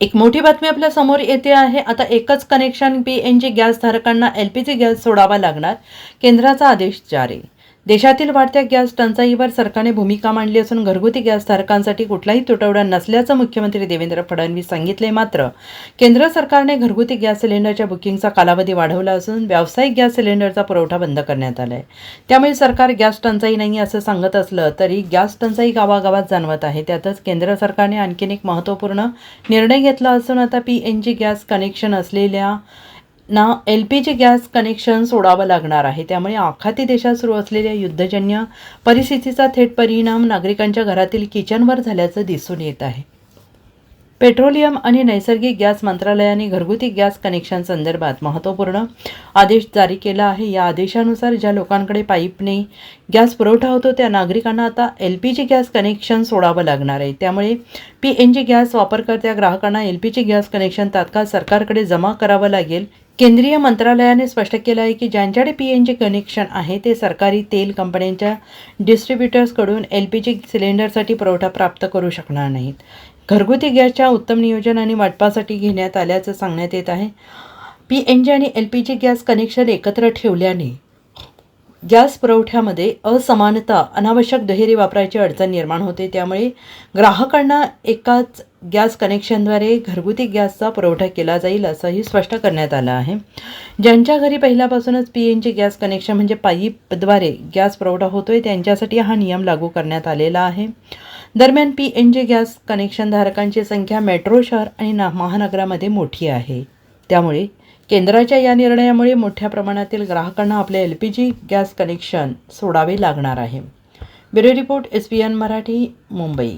एक मोठी बातमी आपल्या समोर येते आहे। आता एकच कनेक्शन पीएनजी गॅस धारकांना एलपीजी गॅस सोडावा लागणार, केंद्राचा आदेश जारी। देशातील वाढत्या गॅस टंचाईवर सरकारने भूमिका मांडली असून घरगुती गॅस धारकांसाठी कुठलाही तुटवडा नसल्याचं मुख्यमंत्री देवेंद्र फडणवीस सांगितले। मात्र केंद्र सरकारने घरगुती गॅस सिलेंडरच्या बुकिंगचा कालावधी वाढवला असून व्यावसायिक गॅस सिलेंडरचा पुरवठा बंद करण्यात आला आहे। त्यामुळे सरकार गॅस टंचाई नाही असं सांगत असलं तरी गॅस टंचाई गावागावात जाणवत आहे। त्यातच केंद्र सरकारने आणखीन एक महत्त्वपूर्ण निर्णय घेतला असून आता पीएनजी गॅस कनेक्शन असलेल्या ना एलपीजी गॅस कनेक्शन सोडावं लागणार आहे। त्यामुळे आखाती देशात सुरू असलेल्या युद्धजन्य परिस्थितीचा थेट परिणाम नागरिकांच्या घरातील किचनवर झाल्याचं दिसून येत आहे। पेट्रोलियम आणि नैसर्गिक गॅस मंत्रालयाने घरगुती गॅस कनेक्शन संदर्भात महत्त्वपूर्ण आदेश जारी केला आहे। या आदेशानुसार ज्या लोकांकडे पाईपने गॅस पुरवठा होतो त्या नागरिकांना आता एलपीजी गॅस कनेक्शन सोडावं लागणार आहे। त्यामुळे पीएनजी गॅस वापरकर्त्या ग्राहकांना एलपीजी गॅस कनेक्शन तात्काळ सरकारकडे जमा करावं लागेल। केंद्रीय मंत्रालयाने स्पष्ट केलं आहे की ज्यांच्याकडे पीएनजी कनेक्शन आहे ते सरकारी तेल कंपन्यांच्या डिस्ट्रीब्युटर्सकडून एलपीजी सिलेंडरसाठी पुरवठा प्राप्त करू शकणार नाहीत। घरगुती गॅसच्या उत्तम नियोजन आणि वाटपासाठी घेण्यात आल्याचं सांगण्यात येत आहे। पीएनजी आणि एलपीजी गॅस कनेक्शन एकत्र ठेवल्याने गॅस पुरवठ्यामध्ये असमानता, अनावश्यक दुहेरी वापराची अडचण निर्माण होते। त्यामुळे ग्राहकांना एकाच गॅस कनेक्शनद्वारे घरगुती गॅसचा पुरवठा केला जाईल असंही स्पष्ट करण्यात आलं आहे। ज्यांच्या घरी पहिल्यापासूनच पीएनजी गॅस कनेक्शन म्हणजे पाईपद्वारे गॅस पुरवठा होतोय त्यांच्यासाठी हा नियम लागू करण्यात आलेला आहे। दरम्यान पीएनजी गॅस कनेक्शन धारकांची संख्या मेट्रो शहर आणि महानगरामध्ये मोठी आहे। त्यामुळे केंद्राच्या या निर्णयामुळे मोठ्या प्रमाणातील ग्राहकांना आपले एलपीजी गॅस कनेक्शन सोडावे लागणार आहे। Bureau report, SBN Marathi, Mumbai.